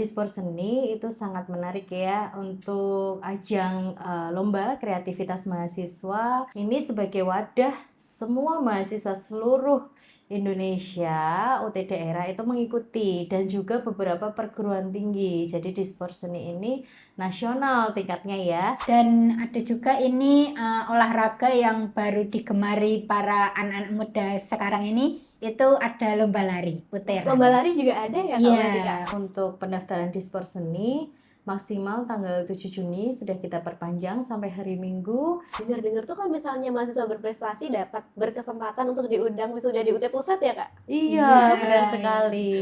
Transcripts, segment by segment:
Dispor seni itu sangat menarik ya untuk ajang lomba kreativitas mahasiswa. Ini sebagai wadah semua mahasiswa seluruh Indonesia, UT daerah itu mengikuti dan juga beberapa perguruan tinggi. Jadi Dispor seni ini nasional tingkatnya ya. Dan ada juga ini olahraga yang baru digemari para anak-anak muda sekarang ini, itu ada lomba lari, Lomba uteran. lari juga ada ya Kak Iya, berarti Kak? Untuk pendaftaran Dispor seni maksimal tanggal 7 Juni sudah kita perpanjang sampai hari Minggu. Dengar-dengar tuh kalau misalnya mahasiswa berprestasi dapat berkesempatan untuk diundang wisuda di UT Pusat ya Kak? Iya, benar iya. sekali.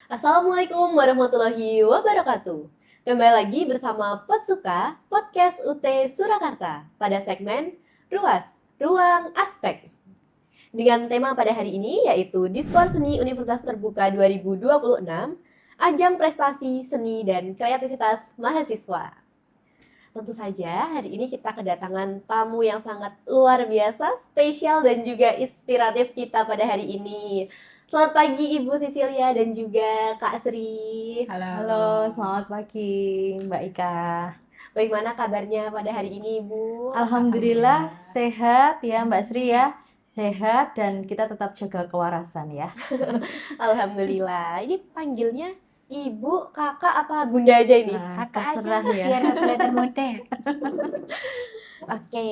Assalamualaikum warahmatullahi wabarakatuh. Kembali lagi bersama Potsuka, Podcast UT Surakarta pada segmen Ruas, Ruang Aspek. Dengan tema pada hari ini yaitu Dispor Seni Universitas Terbuka 2026, Ajang Prestasi Seni dan Kreativitas Mahasiswa. Tentu saja hari ini kita kedatangan tamu yang sangat luar biasa, spesial dan juga inspiratif kita pada hari ini. Selamat pagi Ibu Sisilia dan juga Kak Sri. Halo, selamat pagi Mbak Ika. Bagaimana kabarnya pada hari ini Ibu? Alhamdulillah sehat ya Mbak Sri ya. Sehat dan kita tetap jaga kewarasan ya. Alhamdulillah. Ini panggilnya Ibu, Kakak, apa Bunda aja ini? Nah, Kakak terserah aja ya. biar kelihatan muda ya. Oke,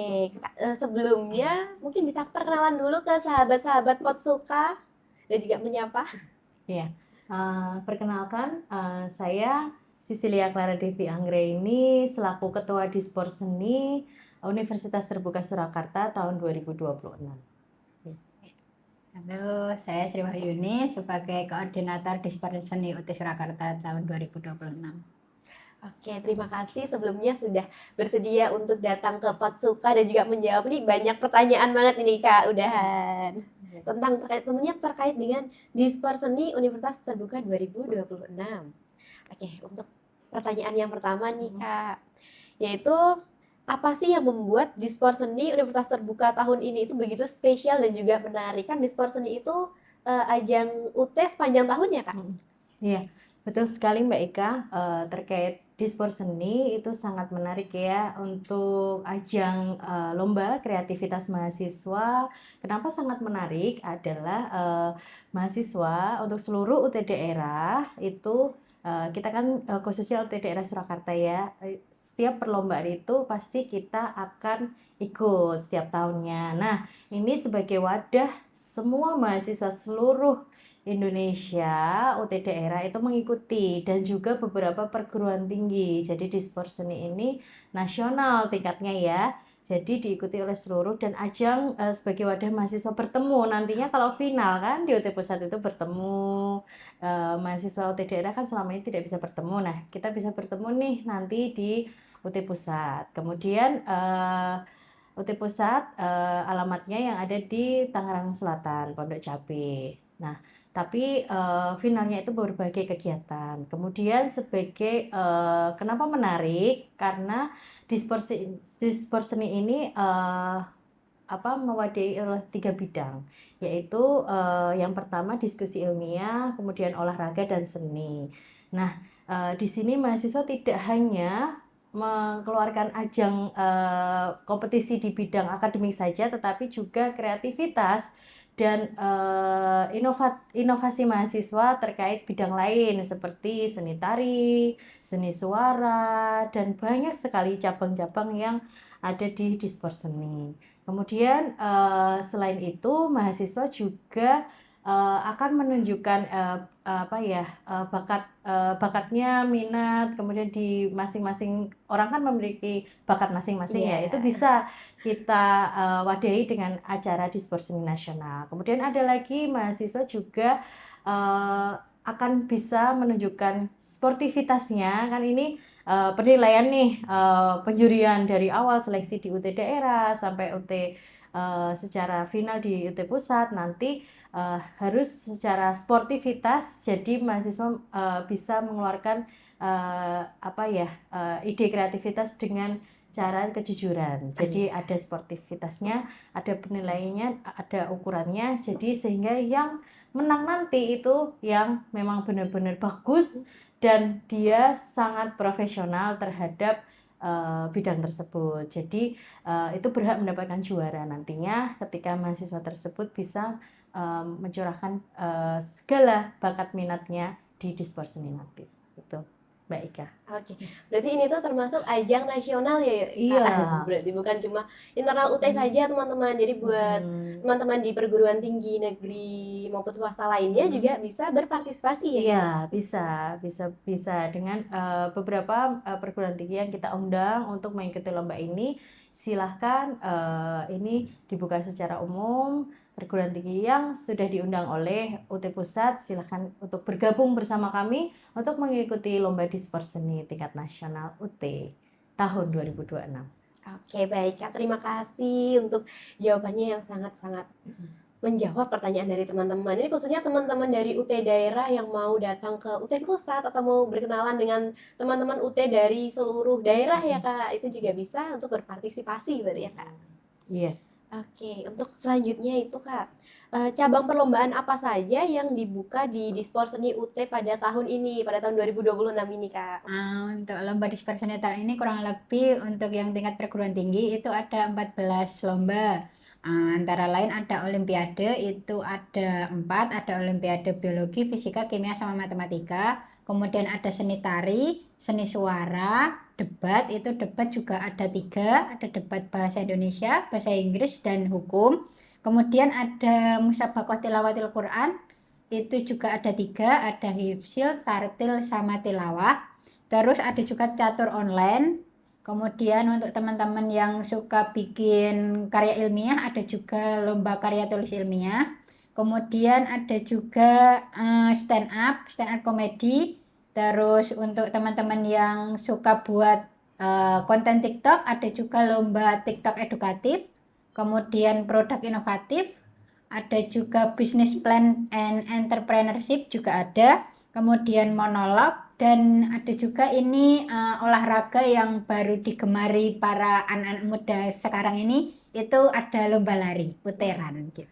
sebelumnya mungkin bisa perkenalan dulu ke sahabat-sahabat Potsuka dan juga menyapa. Iya. Perkenalkan, saya Sisilia Clara Devi Anggraini selaku Ketua Dispor Seni Universitas Terbuka Surakarta tahun 2026. Halo, saya Sri Wahyuni sebagai Koordinator Dispor Seni UT Surakarta tahun 2026. Oke, terima kasih sebelumnya sudah bersedia untuk datang ke Potsuka dan juga menjawab nih banyak pertanyaan banget ini Kak, udahan. Tentunya terkait dengan Dispor Seni Universitas Terbuka 2026. Oke, untuk pertanyaan yang pertama nih Kak, yaitu apa sih yang membuat Dispor Seni Universitas Terbuka tahun ini itu begitu spesial dan juga menarik? Kan Dispor Seni itu ajang UT sepanjang tahun ya Kak? Iya, betul sekali Mbak Ika. Terkait Dispor seni itu sangat menarik ya untuk ajang lomba kreativitas mahasiswa. Kenapa sangat menarik adalah mahasiswa untuk seluruh UT daerah itu kita kan khususnya UT daerah Surakarta ya. Setiap perlombaan itu pasti kita akan ikut setiap tahunnya. Nah, ini sebagai wadah semua mahasiswa seluruh Indonesia, UT daerah itu mengikuti dan juga beberapa perguruan tinggi. Jadi Dispor seni ini nasional tingkatnya ya. Jadi diikuti oleh seluruh dan ajang sebagai wadah mahasiswa bertemu. Nantinya kalau final kan di UT Pusat itu bertemu mahasiswa UT daerah kan selama ini tidak bisa bertemu. Nah, kita bisa bertemu nih nanti di UT Pusat. Kemudian UT Pusat alamatnya yang ada di Tangerang Selatan, Pondok Cabe. Nah, tapi finalnya itu berbagai kegiatan. Kemudian sebagai kenapa menarik? Karena Dispor seni ini mewadahi oleh 3 bidang, yaitu yang pertama diskusi ilmiah, kemudian olahraga dan seni. Nah, di sini mahasiswa tidak hanya mengeluarkan ajang kompetisi di bidang akademik saja, tetapi juga kreativitas dan inovasi mahasiswa terkait bidang lain seperti seni tari, seni suara, dan banyak sekali cabang-cabang yang ada di Dispor seni. Kemudian selain itu mahasiswa juga akan menunjukkan bakatnya, minat, kemudian di masing-masing orang kan memiliki bakat masing-masing ya. Itu bisa kita wadahi dengan acara Dispor seni nasional. Kemudian ada lagi mahasiswa juga akan bisa menunjukkan sportivitasnya kan ini penilaian nih penjurian dari awal seleksi di UT daerah sampai UT secara final di UT Pusat nanti harus secara sportivitas, jadi mahasiswa bisa mengeluarkan ide kreativitas dengan cara kejujuran. Jadi ada sportivitasnya, ada penilaiannya, ada ukurannya. Jadi sehingga yang menang nanti itu yang memang benar-benar bagus dan dia sangat profesional terhadap bidang tersebut. Jadi itu berhak mendapatkan juara nantinya ketika mahasiswa tersebut bisa mencurahkan segala bakat minatnya di Dispor Seni nanti. Itu, Mbak Ika. Oke, berarti ini tuh termasuk ajang nasional ya, Kak? Iya. Berarti bukan cuma internal UT saja, teman-teman. Jadi buat teman-teman di perguruan tinggi negeri maupun swasta lainnya juga bisa berpartisipasi ya? Iya, bisa dengan beberapa perguruan tinggi yang kita undang untuk mengikuti lomba ini. Silahkan ini dibuka secara umum. Perguruan tinggi yang sudah diundang oleh UT Pusat, silahkan untuk bergabung bersama kami untuk mengikuti lomba Dispor Seni tingkat nasional UT tahun 2026. Oke, baik Kak. Terima kasih untuk jawabannya yang sangat-sangat menjawab pertanyaan dari teman-teman. Ini khususnya teman-teman dari UT daerah yang mau datang ke UT Pusat atau mau berkenalan dengan teman-teman UT dari seluruh daerah ya Kak. Itu juga bisa untuk berpartisipasi berarti ya Kak. Iya. Oke, untuk selanjutnya itu Kak, cabang perlombaan apa saja yang dibuka di Dispor Seni UT pada tahun ini, pada tahun 2026 ini Kak? Untuk lomba Dispor Seni tahun ini kurang lebih untuk yang tingkat perguruan tinggi itu ada 14 lomba. Antara lain ada olimpiade, itu ada 4, ada olimpiade biologi, fisika, kimia, sama matematika. Kemudian ada seni tari, seni suara, debat, itu debat juga ada 3, ada debat bahasa Indonesia, bahasa Inggris, dan hukum. Kemudian ada musabaqah tilawatil Quran, itu juga ada 3, ada hifzil, tartil, sama tilawah. Terus ada juga catur online. Kemudian untuk teman-teman yang suka bikin karya ilmiah, ada juga lomba karya tulis ilmiah. Kemudian ada juga stand up komedi. Terus untuk teman-teman yang suka buat konten TikTok, ada juga lomba TikTok edukatif. Kemudian produk inovatif, ada juga business plan and entrepreneurship juga ada. Kemudian monolog, dan ada juga ini olahraga yang baru digemari para anak-anak muda sekarang ini, itu ada lomba lari uteran gitu.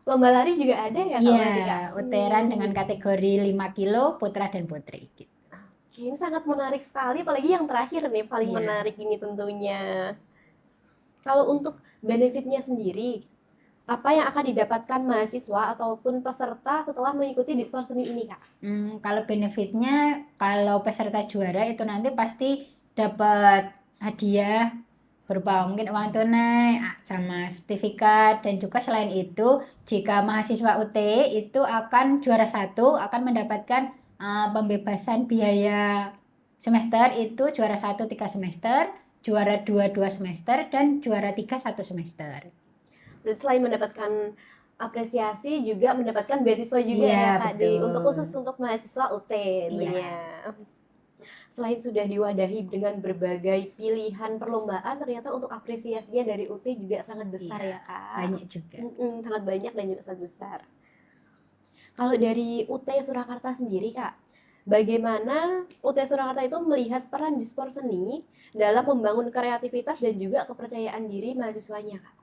Lomba lari juga ada ya Kak? berarti, Kak? Iya, uteran dengan kategori 5 kilo putra dan putri gitu. Oke, ini sangat menarik sekali, apalagi yang terakhir nih, paling Iya. menarik ini tentunya. Kalau untuk benefitnya sendiri, apa yang akan didapatkan mahasiswa ataupun peserta setelah mengikuti Dispor Seni ini Kak? Kalau benefitnya, kalau peserta juara itu nanti pasti dapat hadiah berupa mungkin uang tunai sama sertifikat, dan juga selain itu jika mahasiswa UT itu akan juara 1 akan mendapatkan pembebasan biaya semester, itu juara 1 3 semester, juara 2 2 semester, dan juara 3 1 semester. Berarti selain mendapatkan apresiasi juga mendapatkan beasiswa juga Iya, ya Kak, betul. untuk khusus untuk mahasiswa UT tentunya. Selain sudah diwadahi dengan berbagai pilihan perlombaan, ternyata untuk apresiasinya dari UT juga sangat besar Iya, ya Kak. banyak juga. Sangat banyak dan juga sangat besar. Kalau dari UT Surakarta sendiri Kak, bagaimana UT Surakarta itu melihat peran Dispor Seni dalam membangun kreativitas dan juga kepercayaan diri mahasiswanya Kak?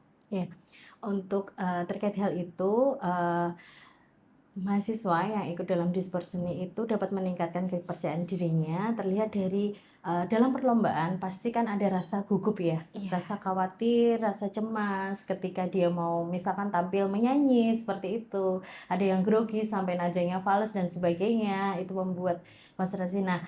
Untuk terkait hal itu, mahasiswa yang ikut dalam Dispor Seni itu dapat meningkatkan kepercayaan dirinya terlihat dari dalam perlombaan pasti kan ada rasa gugup ya, rasa khawatir, rasa cemas ketika dia mau misalkan tampil menyanyi seperti itu, ada yang grogi sampai nadanya fals dan sebagainya, itu membuat konsentrasi. Nah,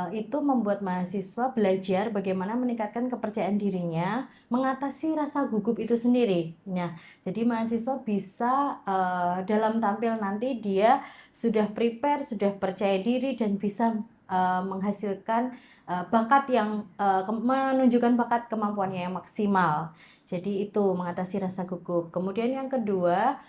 itu membuat mahasiswa belajar bagaimana meningkatkan kepercayaan dirinya, mengatasi rasa gugup itu sendiri. Nah, jadi mahasiswa bisa dalam tampil nanti dia sudah prepare, sudah percaya diri dan bisa menghasilkan bakat yang menunjukkan bakat kemampuannya yang maksimal. Jadi itu mengatasi rasa gugup. Kemudian yang kedua,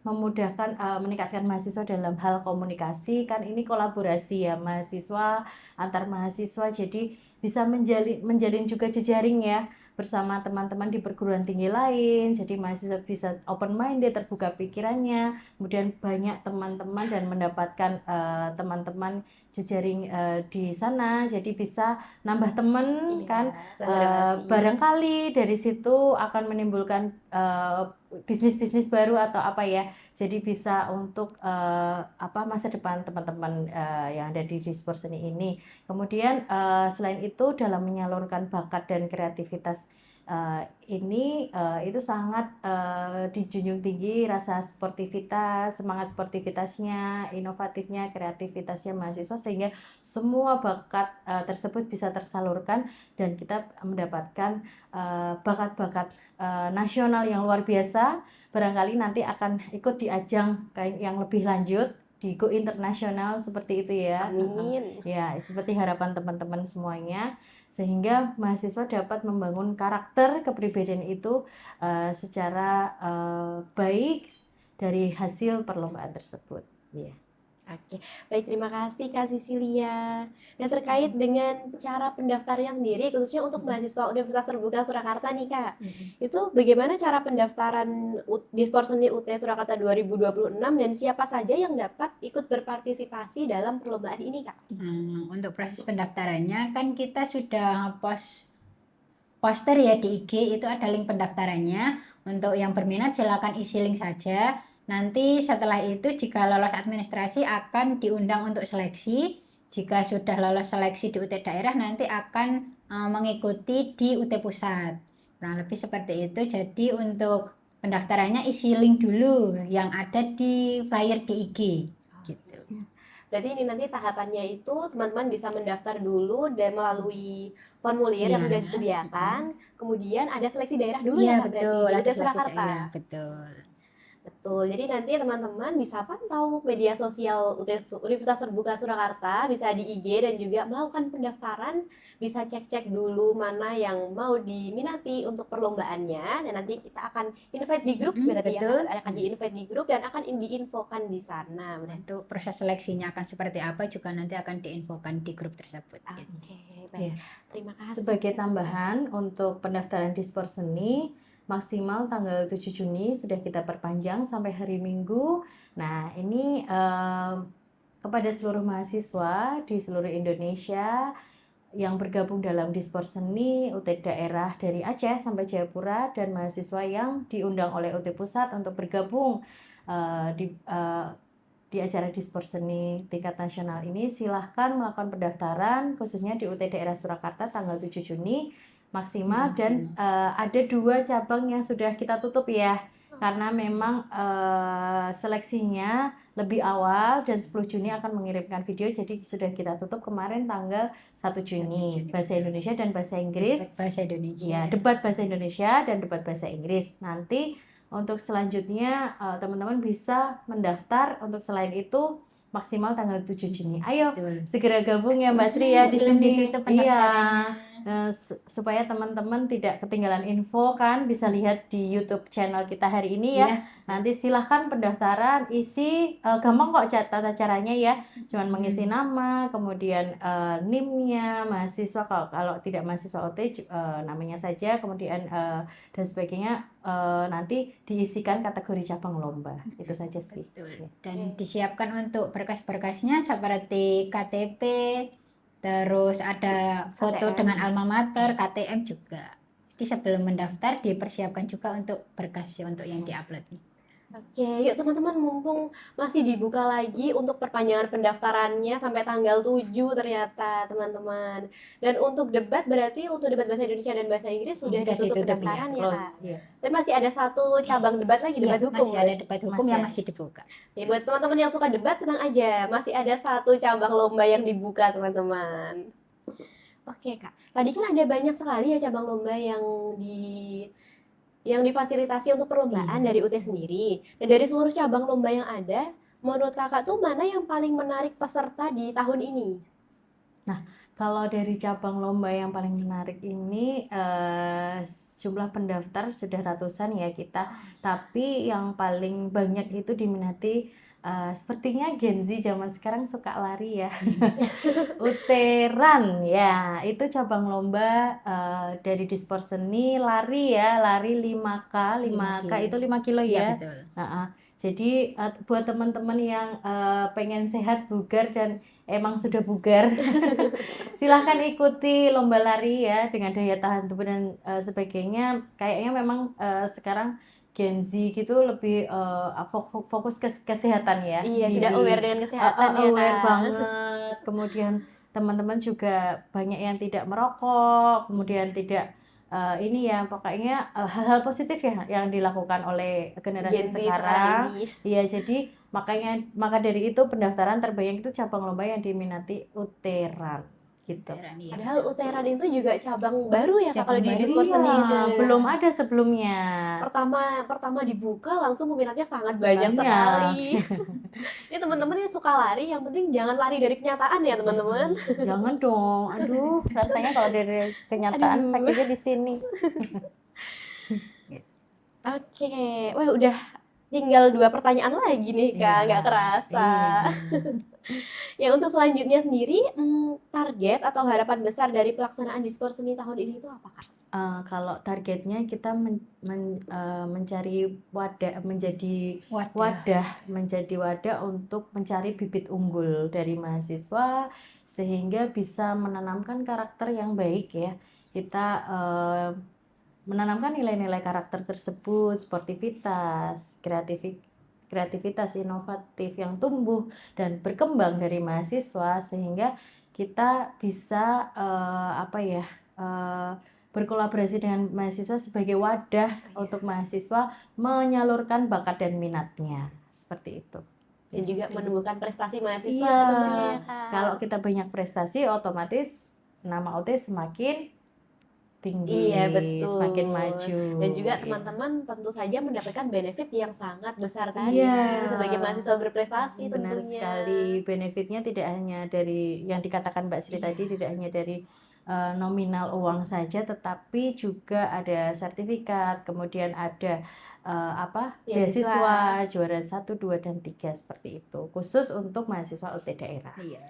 memudahkan meningkatkan mahasiswa dalam hal komunikasi, kan ini kolaborasi ya mahasiswa antar mahasiswa, jadi bisa menjalin juga jejaring ya bersama teman-teman di perguruan tinggi lain. Jadi mahasiswa bisa open minded, terbuka pikirannya, kemudian banyak teman-teman dan mendapatkan teman-teman jejaring di sana, jadi bisa nambah temen kan. nambah relasi. Barangkali dari situ akan menimbulkan bisnis-bisnis baru atau apa ya. Jadi bisa untuk masa depan teman-teman yang ada di Dispor Seni ini. Kemudian selain itu dalam menyalurkan bakat dan kreativitas ini itu sangat dijunjung tinggi rasa sportivitas, semangat sportivitasnya, inovatifnya, kreativitasnya mahasiswa, sehingga semua bakat tersebut bisa tersalurkan dan kita mendapatkan bakat-bakat nasional yang luar biasa. Barangkali nanti akan ikut di ajang yang lebih lanjut di Go Internasional seperti itu ya. Amin. Ya, seperti harapan teman-teman semuanya, sehingga mahasiswa dapat membangun karakter kepribadian itu secara baik dari hasil perlombaan tersebut. Ya. Oke, baik, terima kasih Kak Sisilia. Dan terkait dengan cara pendaftarannya sendiri, khususnya untuk mahasiswa Universitas Terbuka Surakarta nih Kak, itu bagaimana cara pendaftaran Dispor Seni UT Surakarta 2026 dan siapa saja yang dapat ikut berpartisipasi dalam perlombaan ini Kak? Untuk proses pendaftarannya kan kita sudah poster ya di IG, itu ada link pendaftarannya. Untuk yang berminat silakan isi link saja. Nanti setelah itu jika lolos administrasi akan diundang untuk seleksi. Jika sudah lolos seleksi di UT daerah nanti akan mengikuti di UT pusat. Kurang lebih seperti itu. Jadi untuk pendaftarannya isi link dulu yang ada di flyer di IG gitu. Berarti ini nanti tahapannya itu teman-teman bisa mendaftar dulu dan melalui formulir yang Iya. sudah disediakan. Kemudian ada seleksi daerah dulu Iya ya Kak, betul, berarti ada di UT seleksi Surakarta. daerah, betul. Betul, jadi nanti teman-teman bisa pantau media sosial Universitas Terbuka Surakarta, bisa di IG dan juga melakukan pendaftaran, bisa cek-cek dulu mana yang mau diminati untuk perlombaannya, dan nanti kita akan invite di grup, berarti ya, Betul. akan di-invite di grup dan akan diinfokan di sana. Untuk proses seleksinya akan seperti apa juga nanti akan diinfokan di grup tersebut. Oke, gitu. baik. Terima kasih. Sebagai tambahan untuk pendaftaran Dispor Seni maksimal tanggal 7 Juni sudah kita perpanjang sampai hari Minggu. Nah, ini kepada seluruh mahasiswa di seluruh Indonesia yang bergabung dalam Dispor Seni UT daerah dari Aceh sampai Jayapura dan mahasiswa yang diundang oleh UT Pusat untuk bergabung di acara Dispor Seni tingkat nasional ini, silahkan melakukan pendaftaran khususnya di UT daerah Surakarta tanggal 7 Juni maksimal. Dan ada 2 cabang yang sudah kita tutup ya, karena memang seleksinya lebih awal dan 10 Juni akan mengirimkan video, jadi sudah kita tutup kemarin tanggal 1 Juni. Bahasa Indonesia dan bahasa Inggris. Debat bahasa Indonesia. Ya, debat bahasa Indonesia dan debat bahasa Inggris. Nanti untuk selanjutnya teman-teman bisa mendaftar untuk selain itu maksimal tanggal 7 Juni. Ayo Betul. segera gabung ya Mbak Sri ya di Belum sini. ditutup Iya. pendaftarannya. Supaya teman-teman tidak ketinggalan info kan, bisa lihat di YouTube channel kita hari ini ya. Iya. Nanti silahkan pendaftaran, isi gampang kok tata caranya ya. Cuman mengisi nama, kemudian NIM-nya mahasiswa, kalau tidak mahasiswa OT namanya saja, kemudian dan sebagainya, nanti diisikan kategori cabang lomba. Itu saja sih. Betul. Dan disiapkan untuk berkas-berkasnya seperti KTP, terus ada foto KTM. dengan alma mater, KTM juga. Jadi sebelum mendaftar dipersiapkan juga untuk berkas untuk yang diupload nih. Oke, yuk teman-teman, mumpung masih dibuka lagi untuk perpanjangan pendaftarannya sampai tanggal 7 ternyata teman-teman. Dan untuk debat, berarti untuk debat bahasa Indonesia dan bahasa Inggris sudah Sudah ditutup ditutup, pendaftaran ya Kak? Close, ya. Tapi masih ada satu cabang debat lagi, Iya, debat hukum. masih ada debat hukum Masih yang ada. masih dibuka. Ya, buat teman-teman yang suka debat, tenang aja, masih ada satu cabang lomba yang dibuka teman-teman. Oke Kak, tadi kan ada banyak sekali ya cabang lomba yang difasilitasi untuk perlombaan dari UT sendiri. Dan dari seluruh cabang lomba yang ada, menurut Kakak tuh mana yang paling menarik peserta di tahun ini? Kalau dari cabang lomba yang paling menarik ini, jumlah pendaftar sudah ratusan ya kita. Tapi yang paling banyak itu diminati, sepertinya Gen Z zaman sekarang suka lari ya. UT Run ya, itu cabang lomba dari Dispor Seni lari ya, lari 5K, 5K itu 5 kilo Iya, ya. betul. Jadi buat teman-teman yang pengen sehat, bugar dan emang sudah bugar, silahkan ikuti lomba lari ya dengan daya tahan tubuh dan sebagainya. Kayaknya memang sekarang Gen Z gitu lebih fokus ke kesehatan ya Iya, tidak aware diri, dengan kesehatan ya aware Kak. banget. Kemudian teman-teman juga banyak yang tidak merokok, kemudian tidak ini ya pokoknya hal-hal positif ya yang dilakukan oleh generasi Gen Z sekarang. ini. Iya, jadi maka dari itu pendaftaran terbanyak itu cabang lomba yang diminati uteran gitu. Iya. Padahal uteran itu juga cabang baru ya Kak kalau Cabang di baru. Dispor Seni Iya, itu. belum ada sebelumnya. Pertama dibuka langsung peminatnya sangat banyak Banyak. sekali. Ini teman-teman yang suka lari, yang penting jangan lari dari kenyataan ya teman-teman. Jangan dong. Aduh, rasanya kalau dari kenyataan Aduh. sakitnya di sini. Oke, wah udah tinggal 2 pertanyaan lagi nih Kak, nggak kerasa. Ya untuk selanjutnya sendiri, target atau harapan besar dari pelaksanaan Dispor Seni tahun ini itu apa Kak? Kalau targetnya kita mencari wadah menjadi wadah untuk mencari bibit unggul dari mahasiswa sehingga bisa menanamkan karakter yang baik ya. Kita menanamkan nilai-nilai karakter tersebut, sportivitas, kreativitas inovatif yang tumbuh dan berkembang dari mahasiswa sehingga kita bisa berkolaborasi dengan mahasiswa sebagai wadah untuk mahasiswa menyalurkan bakat dan minatnya seperti itu. Dan juga menumbuhkan prestasi mahasiswa Iya, tentunya ya Kak. kalau kita banyak prestasi otomatis nama OT semakin tinggi, Iya betul. semakin maju. Dan juga Iya. teman-teman tentu saja mendapatkan benefit yang sangat besar tadi Iya, sebagai mahasiswa berprestasi benar tentunya. sekali. Benefitnya tidak hanya dari yang dikatakan Mbak Sri tadi, tidak hanya dari nominal uang saja, tetapi juga ada sertifikat, kemudian ada beasiswa juara 1, 2, dan 3 seperti itu, khusus untuk mahasiswa UT daerah. Iya.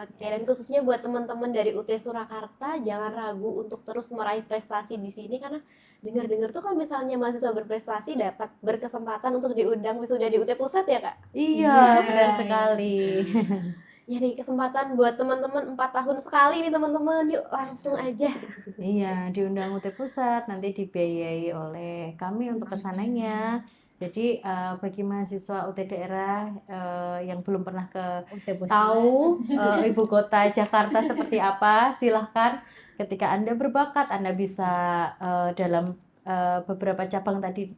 Oke, dan khususnya buat teman-teman dari UT Surakarta, jangan ragu untuk terus meraih prestasi di sini karena dengar-dengar tuh kalau misalnya mahasiswa berprestasi dapat berkesempatan untuk diundang wisuda di UT Pusat ya Kak? Iya, benar Iya. sekali. Ya nih kesempatan buat teman-teman 4 tahun sekali nih teman-teman, yuk langsung aja. Iya, diundang UT Pusat, nanti dibiayai oleh kami untuk kesananya. Jadi bagi mahasiswa UT daerah yang belum pernah tahu ibu kota Jakarta seperti apa, silahkan. Ketika Anda berbakat, Anda bisa dalam beberapa cabang tadi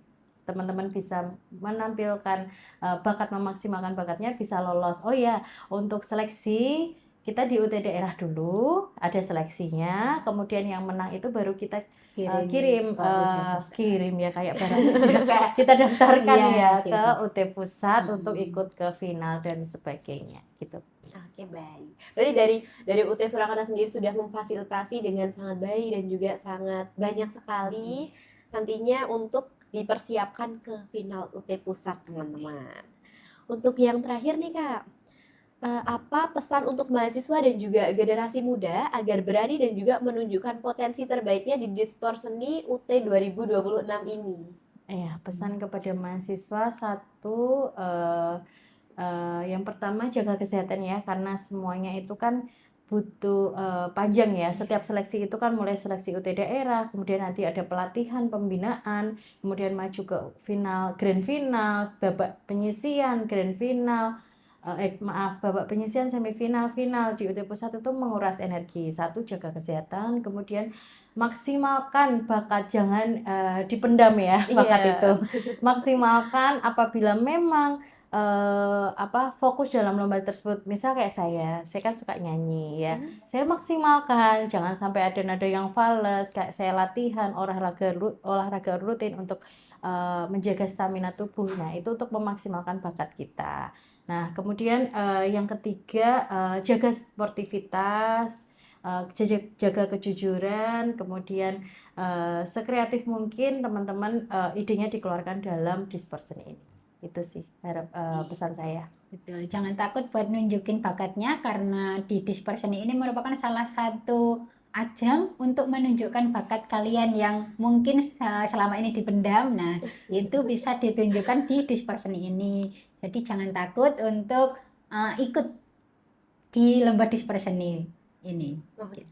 teman-teman bisa menampilkan bakat, memaksimalkan bakatnya, bisa lolos. Oh ya, untuk seleksi kita di UT daerah dulu ada seleksinya, kemudian yang menang itu baru kita kirim ya kayak barang kita daftarkan Iya, ya ke UT Pusat untuk ikut ke final dan sebagainya gitu. Oke, baik. Berarti dari UT Surakarta sendiri sudah memfasilitasi dengan sangat baik dan juga sangat banyak sekali nantinya untuk dipersiapkan ke final UT Pusat, teman-teman. Untuk yang terakhir nih, Kak, apa pesan untuk mahasiswa dan juga generasi muda agar berani dan juga menunjukkan potensi terbaiknya di Dispor Seni UT 2026 ini? Ya, pesan kepada mahasiswa satu, yang pertama jaga kesehatan ya, karena semuanya itu kan butuh panjang ya. Setiap seleksi itu kan mulai seleksi UT daerah, kemudian nanti ada pelatihan, pembinaan, kemudian maju ke final, grand final, babak penyisian, grand final, babak penyisian, semifinal, final di UT Pusat itu menguras energi. Satu, jaga kesehatan, kemudian maksimalkan bakat, jangan dipendam ya bakat itu. Maksimalkan apabila memang fokus dalam lomba tersebut. Misal kayak saya kan suka nyanyi ya. Saya maksimalkan, jangan sampai ada nada yang fals. Kayak saya latihan olahraga rutin untuk menjaga stamina tubuh. Nah, itu untuk memaksimalkan bakat kita. Nah, kemudian yang ketiga, jaga sportivitas, jaga kejujuran, kemudian sekreatif mungkin teman-teman idenya dikeluarkan dalam Dispor Seni ini. Itu sih pesan saya. Betul, jangan takut buat nunjukin bakatnya karena di Dispor Seni ini merupakan salah satu ajang untuk menunjukkan bakat kalian yang mungkin selama ini dipendam. Nah, itu bisa ditunjukkan di Dispor Seni ini. Jadi jangan takut untuk ikut di lomba dispersion ini. Oke,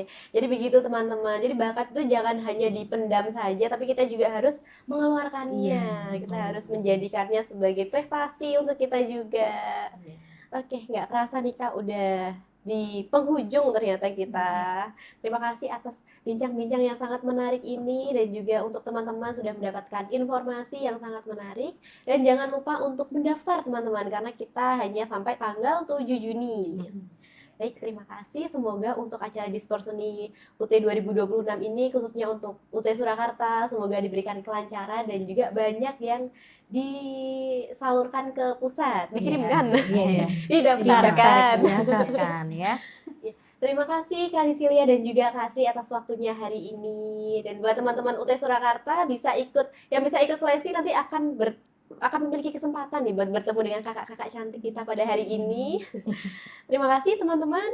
jadi begitu teman-teman. Jadi bakat itu jangan hanya dipendam saja, tapi kita juga harus mengeluarkannya. Iya. Kita harus menjadikannya sebagai prestasi untuk kita juga. Oke, nggak kerasa nih Kak, udah di penghujung ternyata kita. Terima kasih atas bincang-bincang yang sangat menarik ini dan juga untuk teman-teman sudah mendapatkan informasi yang sangat menarik. Dan jangan lupa untuk mendaftar teman-teman, karena kita hanya sampai tanggal 7 Juni. Baik, terima kasih. Semoga untuk acara Dispersoni UT 2026 ini, khususnya untuk UT Surakarta, semoga diberikan kelancaran dan juga banyak yang disalurkan ke pusat, dikirimkan, Iya. didaftarkan. Didaftarkan ya. Terima kasih Kak Sisilia dan juga Kak Sri atas waktunya hari ini. Dan buat teman-teman UT Surakarta yang bisa ikut seleksi nanti akan memiliki kesempatan nih buat bertemu dengan kakak-kakak cantik kita pada hari ini. Terima kasih teman-teman.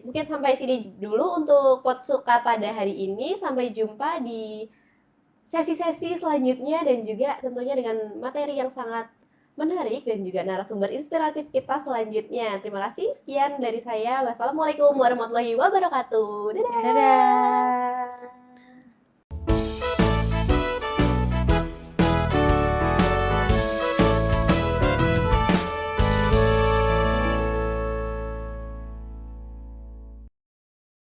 Mungkin sampai sini dulu untuk Potsuka pada hari ini. Sampai jumpa di sesi-sesi selanjutnya dan juga tentunya dengan materi yang sangat menarik dan juga narasumber inspiratif kita selanjutnya. Terima kasih. Sekian dari saya. Wassalamualaikum warahmatullahi wabarakatuh. Dadah. Dadah.